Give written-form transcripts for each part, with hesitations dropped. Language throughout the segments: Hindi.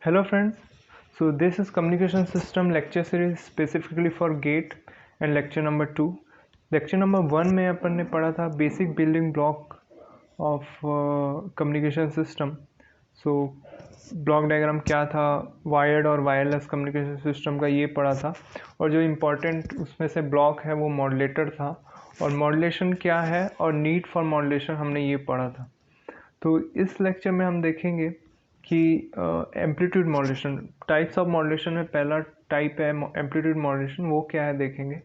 Hello friends, so this is communication system lecture series specifically for GATE and lecture number 2. lecture number 1 में अपन ने पढ़ा था basic building block of communication system. So block diagram क्या था, वायर्ड और वायरलेस कम्युनिकेशन सिस्टम का ये पढ़ा था, और जो इम्पोर्टेंट उसमें से ब्लॉक है वो मॉड्यूलेटर था, और मॉड्यूलेशन क्या है और नीड फॉर मॉड्यूलेशन हमने ये पढ़ा था. तो इस लेक्चर में हम देखेंगे कि amplitude modulation, types of modulation में पहला टाइप है एम्पलीट्यूड मॉड्यूलेशन, वो क्या है देखेंगे.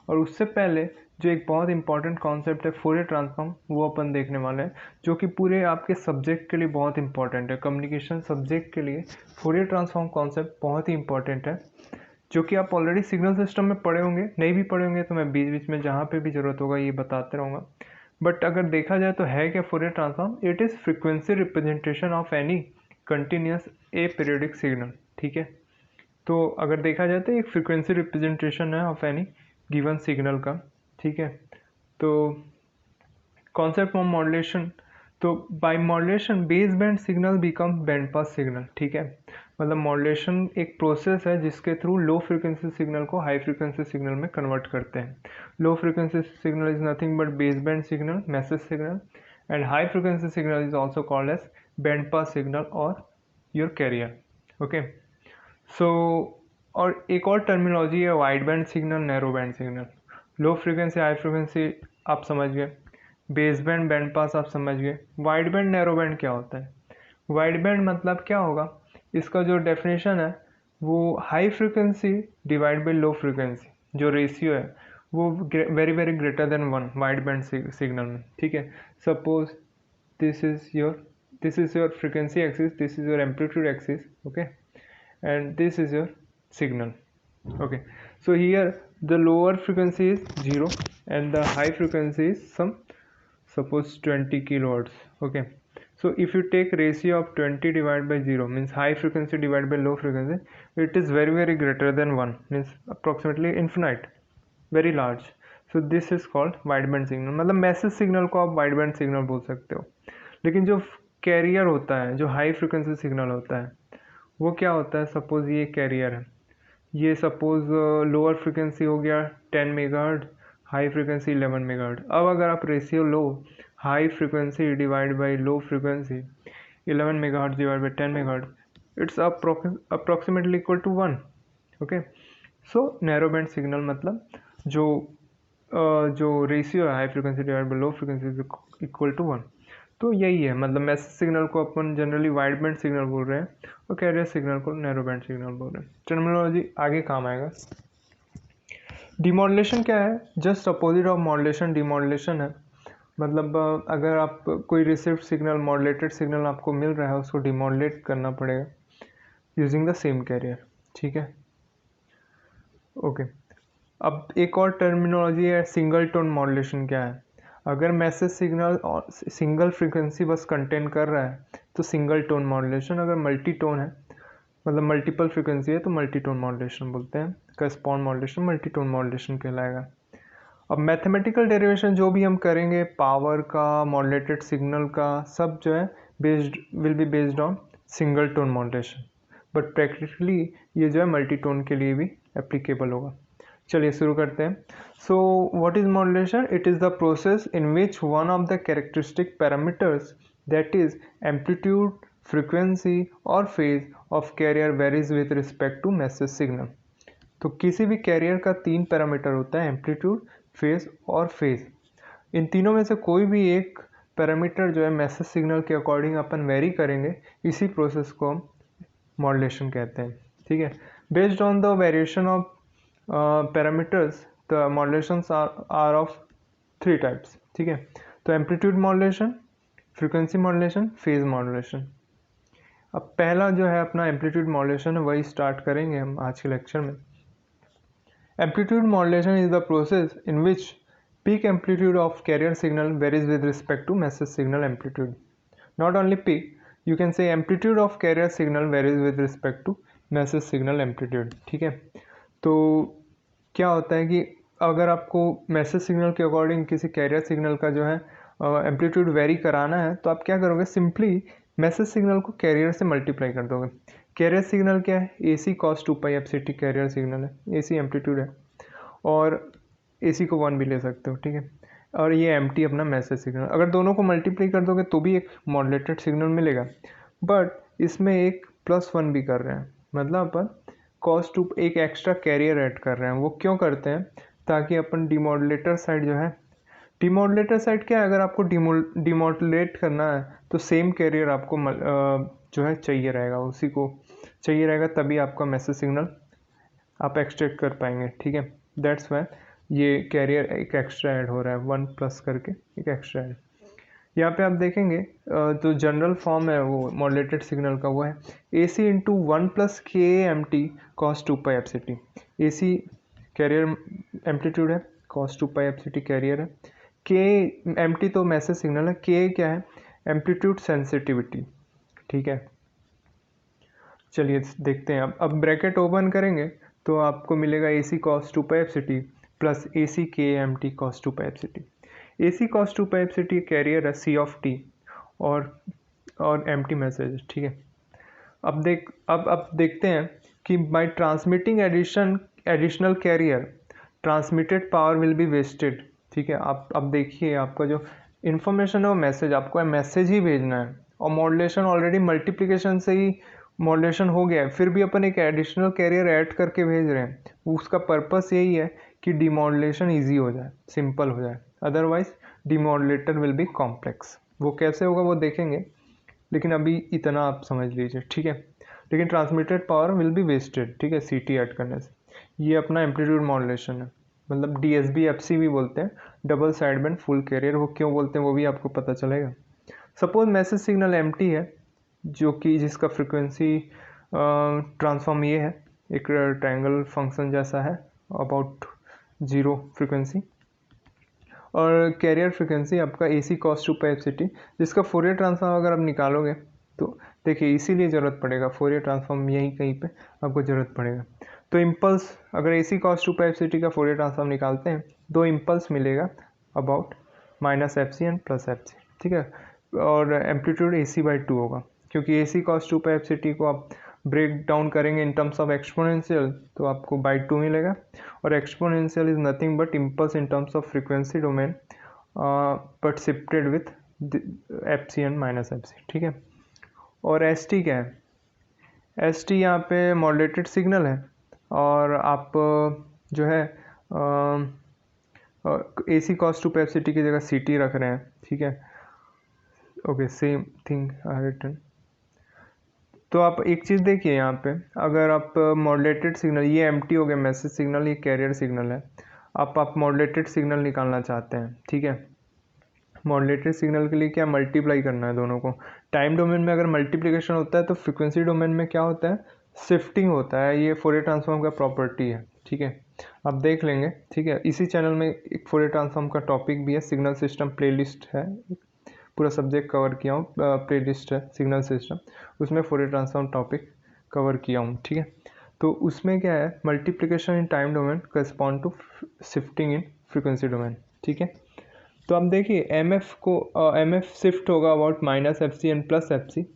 और उससे पहले जो एक बहुत इंपॉर्टेंट कॉन्सेप्ट है फोरियर ट्रांसफॉर्म, वो अपन देखने वाले हैं, जो कि पूरे आपके सब्जेक्ट के लिए बहुत इंपॉर्टेंट है. कम्युनिकेशन सब्जेक्ट के लिए फोरियर ट्रांसफॉर्म कॉन्सेप्ट बहुत ही इंपॉर्टेंट है, जो कि आप ऑलरेडी सिग्नल सिस्टम में पढ़े होंगे. नहीं भी पढ़े होंगे तो मैं बीच बीच में जहाँ पे भी ज़रूरत होगा ये बताते रहूँगा. बट अगर देखा जाए तो है क्या Fourier transform? It is frequency representation of any continuous aperiodic signal. ठीक है, तो अगर देखा जाए तो एक फ्रीक्वेंसी रिप्रेजेंटेशन है ऑफ एनी गिवन सिग्नल का. ठीक है, तो कॉन्सेप्ट ऑफ मॉड्यूलेशन, तो by modulation base band signal become band pass signal. ठीक है, मतलब मॉड्यूलेशन एक प्रोसेस है जिसके थ्रू लो फ्रीक्वेंसी सिग्नल को हाई फ्रीक्वेंसी सिग्नल में कन्वर्ट करते हैं. Low frequency signal is nothing but base band signal, message signal, and high frequency signal is also called as band pass signal और योर कैरियर. ओके, सो और एक और टर्मिनोलॉजी है wide band signal, narrow band signal. Low frequency high frequency आप समझ गए, बेस बैंड बैंड पास आप समझ गए. वाइड बैंड नैरो बैंड क्या होता है? वाइड बैंड मतलब क्या होगा, इसका जो डेफिनेशन है वो high frequency divide by low frequency, जो रेशियो है वो very very greater than 1 wide band signal में. ठीक है, suppose this is your frequency axis, this is your amplitude axis. Okay, and this is your signal. Okay, so here the lower frequency is 0 and the high frequency is some, suppose 20 kilohertz. Okay, so if you take ratio of 20 divided by 0 means high frequency divided by low frequency, it is very very greater than 1 means approximately infinite, very large. So this is called wideband signal. मतलब मैसेज सिग्नल को आप वाइडबैंड सिग्नल बोल सकते हो. लेकिन जो कैरियर होता है, जो हाई फ्रिक्वेंसी सिग्नल होता है, वो क्या होता है? सपोज ये कैरियर है, ये सपोज लोअर फ्रिक्वेंसी हो गया 10 मेगाहर्ट्ज, हाई फ्रिक्वेंसी 11 मेगाहर्ट्ज. अब अगर आप ratio low high frequency divide by low frequency 11 megahertz divide by 10 megahertz, it's approximately equal to 1. Okay, so narrow band signal मतलब जो रेशियो है high frequency divide by low frequency equal to 1. तो यही है, मतलब मैसेज सिग्नल को अपन जनरली वाइड बैंड सिग्नल बोल रहे हैं और कैरियर सिग्नल को नैरो बैंड सिग्नल बोल रहे हैं. टर्मिनोलॉजी आगे काम आएगा. डिमॉड्यूलेशन क्या है? Just opposite of modulation demodulation है. मतलब अगर आप कोई रिसीव्ड सिग्नल, मॉड्यूलेटेड सिग्नल आपको मिल रहा है, उसको डिमॉड्यूलेट करना पड़ेगा यूजिंग द सेम कैरियर. ठीक है, ओके. अब एक और टर्मिनोलॉजी है सिंगल टोन मॉड्यूलेशन. क्या है? अगर मैसेज सिग्नल सिंगल फ्रीक्वेंसी बस कंटेन कर रहा है तो सिंगल टोन मॉड्यूलेशन. अगर मल्टी टोन है, मतलब मल्टीपल फ्रीक्वेंसी है, तो मल्टी टोन मॉड्यूलेशन बोलते हैं. Correspond modulation multi tone modulation कहलाएगा. अब मैथमेटिकल डेरिवेशन जो भी हम करेंगे पावर का, मॉड्यूलेटेड सिग्नल का, सब जो है will be based on single tone modulation. But practically ये जो है मल्टी टोन के लिए भी एप्लीकेबल होगा. चलिए शुरू करते हैं. So what is modulation? It is the process in which one of the characteristic parameters that is amplitude, frequency और phase of carrier varies with respect to message signal. तो किसी भी कैरियर का 3 पैरामीटर होता है, एम्पलीट्यूड, फेज और फेज. इन तीनों में से कोई भी एक पैरामीटर जो है मैसेज सिग्नल के अकॉर्डिंग अपन वेरी करेंगे, इसी प्रोसेस को हम मॉड्यूलेशन कहते हैं. ठीक है, based on the variation of parameters the modulations are of 3 types. ठीक है, तो amplitude modulation, frequency modulation, phase modulation. अब पहला जो है अपना एम्पलीट्यूड मॉड्यूलेशन है, वही स्टार्ट करेंगे हम आज के लेक्चर में. Amplitude modulation is the process in which peak amplitude of carrier signal varies with respect to message signal amplitude. Not only peak, you can say amplitude of carrier signal varies with respect to message signal amplitude. ठीक है, तो क्या होता है कि अगर आपको मैसेज सिग्नल के अकॉर्डिंग किसी कैरियर सिग्नल का जो है एम्पलीट्यूड वेरी कराना है, तो आप क्या करोगे? सिंपली मैसेज सिग्नल को कैरियर से मल्टीप्लाई कर दोगे। कैरियर सिग्नल क्या है, A C cos 2 pi F C T carrier signal है, ए सी एम्पलीट्यूड है, और ए सी को 1 भी ले सकते हो, ठीक है। और ये एम टी अपना मैसेज सिग्नल, अगर दोनों को मल्टीप्लाई कर दोगे तो भी एक मॉड्यूलेटेड सिग्नल मिलेगा, बट इसमें एक +1 भी कर रहे हैं, मतलब अपन कॉस 2 एक एक्स्ट्रा कैरियर ऐड कर रहे हैं। वो क्यों करते हैं, ताकि अपन डिमॉड्यूलेटर साइड जो है, डिमॉड्यूलेटर साइड क्या है, अगर आपको डिमॉड्यूलेट करना है तो सेम कैरियर आपको जो है चाहिए रहेगा, उसी को चाहिए रहेगा, तभी आपका मैसेज सिग्नल आप एक्सट्रैक्ट कर पाएंगे, ठीक है। दैट्स वाई ये कैरियर एक एक्स्ट्रा ऐड हो रहा है, 1 प्लस करके एक एक्स्ट्रा ऐड। यहाँ पे आप देखेंगे तो जनरल फॉर्म है वो मॉड्यूलेटेड सिग्नल का, वो है ए सी इंटू 1 प्लस के M T cos 2 pi F C T. A C career amplitude है, cos 2 pi F C T carrier है, के एम टी तो मैसेज सिग्नल है, के क्या है एम्पलीट्यूड सेंसिटिविटी, ठीक है। चलिए देखते हैं, अब ब्रैकेट ओपन करेंगे तो आपको मिलेगा A C cos 2 pi F C T plus A C K M T cos 2 pi F C T. A C cos 2 pi F C T carrier है सी ऑफ टी और एम टी मैसेज, ठीक है। अब देखते हैं कि by transmitting additional carrier transmitted power will be wasted, ठीक है। आप अब देखिए, आपका जो इन्फॉर्मेशन है वो मैसेज, आपको मैसेज ही भेजना है, और मॉड्यूलेशन ऑलरेडी मल्टीप्लिकेशन से ही मॉड्यूलेशन हो गया है, फिर भी अपन एक एडिशनल कैरियर ऐड करके भेज रहे हैं। उसका पर्पस यही है कि डिमॉड्यूलेशन ईजी हो जाए, सिंपल हो जाए, otherwise demodulator will be complex. वो कैसे होगा वो देखेंगे, लेकिन अभी इतना आप समझ लीजिए, ठीक है। लेकिन transmitted power will be wasted, ठीक है, सी टी ऐड करने से। ये अपना एम्पलीट्यूड मॉड्यूलेशन है, मतलब D S B F C भी बोलते हैं, double side band full carrier. वो क्यों बोलते हैं वो भी आपको पता चलेगा। Suppose message signal M T है, जो कि जिसका फ्रिक्वेंसी ट्रांसफॉर्म ये है, एक ट्रायंगल फंक्शन जैसा है, अबाउट 0 फ्रिक्वेंसी, और कैरियर फ्रिक्वेंसी आपका ए C cos 2 pi F C T, जिसका फोरियर ट्रांसफॉर्म अगर आप निकालोगे तो देखिए इसीलिए ज़रूरत पड़ेगा फोरियर ट्रांसफॉर्म, यहीं कहीं पे आपको ज़रूरत पड़ेगा। तो इम्पल्स, अगर A C cos 2 pi F C T का फोरियर ट्रांसफॉर्म निकालते हैं, 2 इम्पल्स मिलेगा about minus F C and plus F C, ठीक है। और एम्पलीट्यूड ए सी बाई 2 होगा, क्योंकि ए C cos 2 pi F C T को आप ब्रेक डाउन करेंगे इन टर्म्स ऑफ एक्सपोनेंशियल तो आपको बाई 2 मिलेगा, और exponential is nothing but impulse in terms of frequency domain but shifted with F C and minus F C, ठीक है। और एस टी क्या है, एस टी यहाँ पे मॉड्यूलेटेड सिग्नल है, और आप जो है A C cos 2 pi F C T की जगह सी टी रख रहे हैं, ठीक है। Okay, same thing return. तो आप एक चीज़ देखिए यहाँ पे, अगर आप मॉड्यूलेटेड सिग्नल, ये एम टी हो गया मैसेज सिग्नल, ये कैरियर सिग्नल है, आप मॉड्यूलेटेड सिग्नल निकालना चाहते हैं, ठीक है। मॉड्यूलेटेड सिग्नल के लिए क्या मल्टीप्लाई करना है दोनों को। टाइम डोमेन में अगर मल्टीप्लिकेशन होता है तो फ्रिक्वेंसी डोमेन में क्या होता है, शिफ्टिंग होता है। ये फोरियर ट्रांसफॉर्म का प्रॉपर्टी है, ठीक है, आप देख लेंगे, ठीक है। इसी चैनल में एक फोरियर ट्रांसफॉर्म का टॉपिक भी है, सिग्नल सिस्टम प्लेलिस्ट है, पूरा सब्जेक्ट कवर किया हूँ, प्लेलिस्ट है सिग्नल सिस्टम, उसमें फोरियर ट्रांसफॉर्म टॉपिक कवर किया हूँ, ठीक है। तो उसमें क्या है, multiplication in time domain correspond to shifting in frequency domain, ठीक है। तो आप देखिए एम एफ को, एम एफ शिफ्ट होगा about minus F C and plus F C.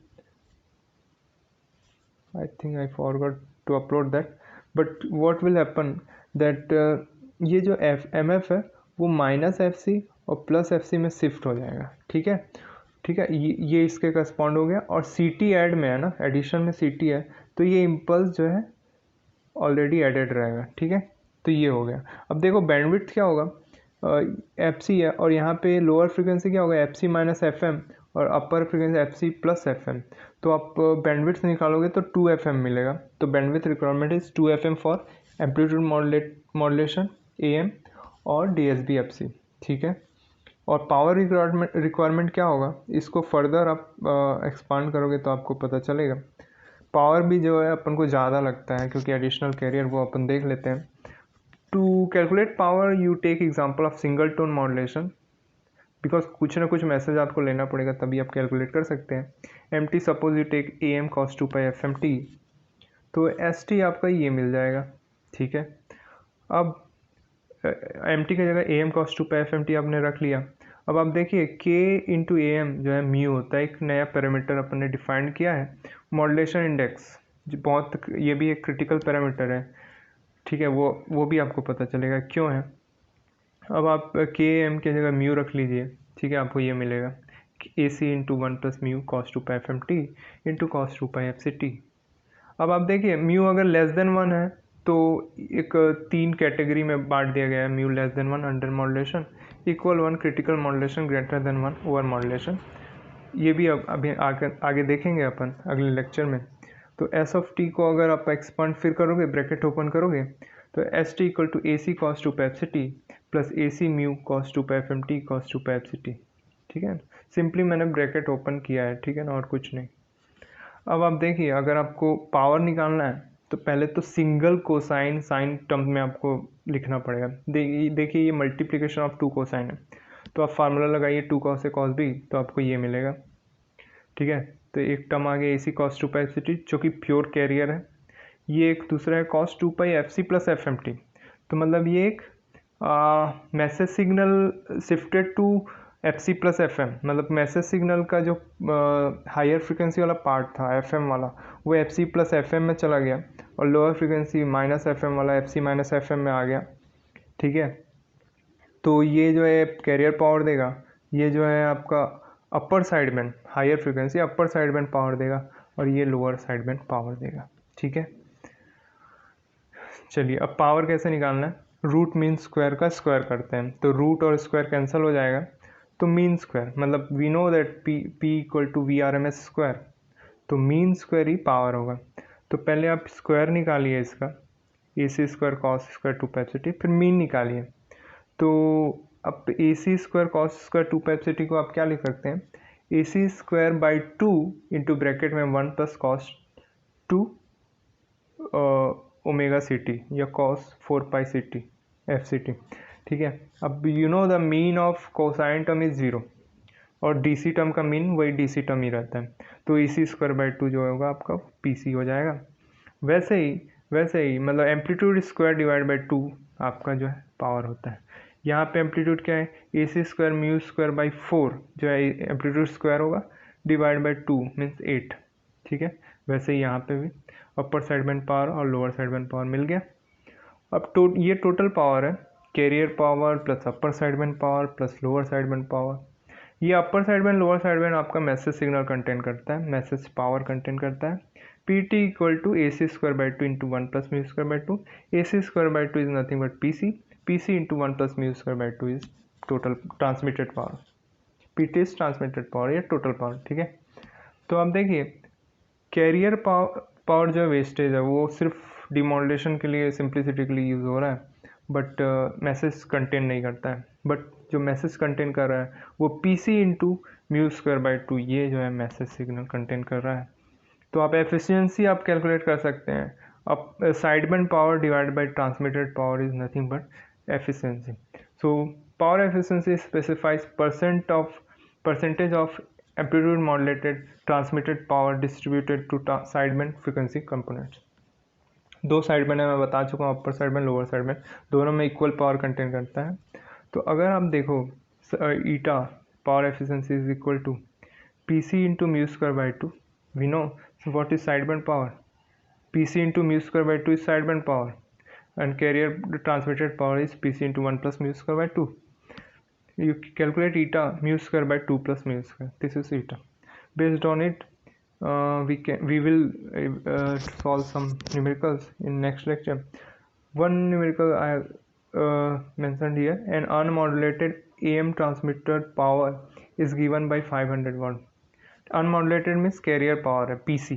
I think I forgot to upload that, but what will happen that ये जो एम एफ है वो माइनस एफ सी और प्लस एफ सी में शिफ्ट हो जाएगा, ठीक है, ठीक है। ये इसके करस्पॉन्ड हो गया, और सी टी ऐड में है ना, एडिशन में सी टी है, तो ये इम्पल्स जो है ऑलरेडी एडेड रहेगा, ठीक है। तो ये हो गया। अब देखो बैंडविड्थ क्या होगा, एफ सी है, और यहाँ पे लोअर फ्रिक्वेंसी क्या होगा, F C minus F M, और upper frequency F C plus F M. तो आप बैंडविड्थ निकालोगे तो 2 एफ एम मिलेगा। तो bandwidth requirement is 2 F M for amplitude modulation A M और D S B F C, ठीक है। और पावर रिक्वायरमेंट क्या होगा, इसको फर्दर आप एक्सपांड करोगे तो आपको पता चलेगा। पावर भी जो है अपन को ज़्यादा लगता है, क्योंकि एडिशनल कैरियर वो अपन देख लेते हैं। To calculate power you take example of single tone modulation, because कुछ ना कुछ मैसेज आपको लेना पड़ेगा तभी आप कैलकुलेट कर सकते हैं। M T suppose you take A M cos 2 pi F M T, तो एस टी आपका ये मिल जाएगा, ठीक है। अब एम टी की जगह A M cos 2 pi F M T आपने रख लिया, अब आप देखिए के इंटू ए एम जो है म्यू होता है, एक नया पैरामीटर अपन ने डिफाइंड किया है, मॉड्यूलेशन इंडेक्स, जो बहुत ये भी एक क्रिटिकल पैरामीटर है, ठीक है, वो भी आपको पता चलेगा क्यों है। अब आप के एम की जगह म्यू रख लीजिए, ठीक है, आपको ये मिलेगा A C into one plus mu cos two pi F M T into cos two pi F C T. अब आप देखिए म्यू अगर लेस देन वन है तो एक 3 कैटेगरी में बांट दिया गया है, mu less than one under modulation, equal one critical modulation, greater than one over modulation. ये भी अब अभी आगे देखेंगे अपन अगले लेक्चर में। तो एस ऑफ टी को अगर आप एक्सपांड फिर करोगे, ब्रैकेट ओपन करोगे, तो S T equal to A C cos two pi F C T plus A C mu cos two pi F M T cos two pi F C T, ठीक है। सिंपली मैंने ब्रैकेट ओपन किया है, ठीक है ना, और कुछ नहीं। अब आप देखिए अगर आपको पावर निकालना है तो पहले तो सिंगल कोसाइन साइन टर्म में आपको लिखना पड़ेगा। देखिए ये मल्टीप्लिकेशन ऑफ 2 कोसाइन है, तो आप फार्मूला लगाइए 2 कॉस ए कॉस बी, तो आपको ये मिलेगा, ठीक है। तो एक टर्म आ गया A C cos two pi F C T जो कि प्योर कैरियर है, ये एक दूसरा है cos two pi F C plus F M T, तो मतलब ये एक message signal shifted to F C plus F M, मतलब मैसेज सिग्नल का जो हायर फ्रिक्वेंसी वाला पार्ट था एफ एम वाला, वो F C plus F M में चला गया, और lower frequency minus F M वाला F C minus F M में आ गया, ठीक है। तो ये जो है कैरियर पावर देगा, ये जो है आपका upper side band higher frequency upper side band power देगा, और ये लोअर साइड बैंड पावर देगा, ठीक है। चलिए अब पावर कैसे निकालना है, रूट मीन स्क्वायर का स्क्वायर करते हैं, तो रूट और स्क्वायर कैंसिल हो जाएगा, तो मीन स्क्वायर मतलब we know that P equal to V R M S square, तो मीन स्क्वायर ही पावर होगा। तो पहले आप स्क्वायर निकालिए इसका, A C square cos square two pi F C T, फिर मीन निकालिए। तो अब A C square cos square two pi F C T को आप क्या लिख सकते हैं, A C square by two into bracket में one plus cos two omega C T या cos 4 pi C T F C T, ठीक है। अब you know the mean of cosine term is 0 और डी सी टर्म का मीन वही डी सी टर्म ही रहता है, तो A C square by two जो होगा आपका पी सी हो जाएगा। वैसे ही मतलब amplitude square divide by two आपका जो है पावर होता है। यहाँ पे एम्पलीट्यूड क्या है, A C square mu square by 4 जो है एम्पलीट्यूड स्क्वायर होगा, डिवाइड बाई 2 मीन्स 8, ठीक है। वैसे ही यहाँ पे भी अपर साइड बैंड पावर और लोअर साइड बैंड पावर मिल गया। अब ये टोटल पावर है, carrier power plus upper side band power plus lower side band power. ये upper side band lower side band आपका मैसेज सिग्नल कंटेन करता है, मैसेज पावर कंटेन करता है। P T equal to A C square by two into one plus mu square by two, A C square by two is nothing but P C into one plus mu square by two is total transmitted power, P T is transmitted power या टोटल पावर, ठीक है। तो आप देखिए कैरियर पावर जो वेस्टेज है वो सिर्फ डिमॉड्यूलेशन के लिए सिंप्लिसिटी के लिए यूज़ हो रहा है, बट मैसेज कंटेन नहीं करता है। बट जो मैसेज कंटेन कर रहा है वो P C into mu square by two, ये जो है मैसेज सिग्नल कंटेन कर रहा है। तो आप एफिशिएंसी आप कैलकुलेट कर सकते हैं, अब side band power divide by transmitted power is nothing but efficiency. So power efficiency specifies percentage of amplitude modulated transmitted power distributed to side band frequency components. दो साइड बैंड है, मैं बता चुका हूँ, upper side band lower side band दोनों में इक्वल पावर कंटेन करता है। तो अगर आप देखो eta power efficiency is equal to P C into mu square by two, we know what is sideband power, pc into mu square by 2 is sideband power, and carrier transmitted power is pc into 1 plus mu square by 2. You calculate eta mu square by 2 plus mu square, this is eta. Based on it we will solve some numericals in next lecture. One numerical I have mentioned here, an unmodulated AM transmitter power is given by 500 watt. Unmodulated means carrier power है PC.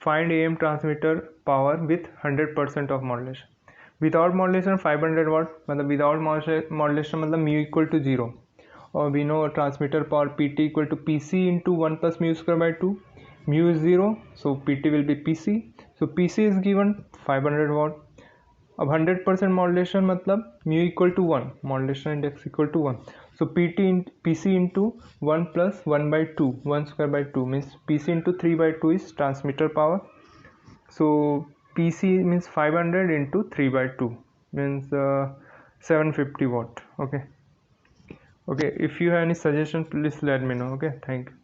Find AM transmitter power with 100% of modulation. Without modulation 500 watt, मतलब without modulation मतलब mu equal to 0, और we know transmitter power PT equal to PC into 1 plus mu square by 2. Mu is 0, so PT will be PC. So PC is given 500 watt. अब 100% मॉड्यूलेशन मतलब mu equal to 1, modulation index equal to 1, so P C into 1 plus 1 by two, 1 square by two means P C into 3 by two is transmitter power, so P C means 500 into 3 by two means 750 watt, okay. Okay, if you have any suggestion, please let me know. Okay, thank you.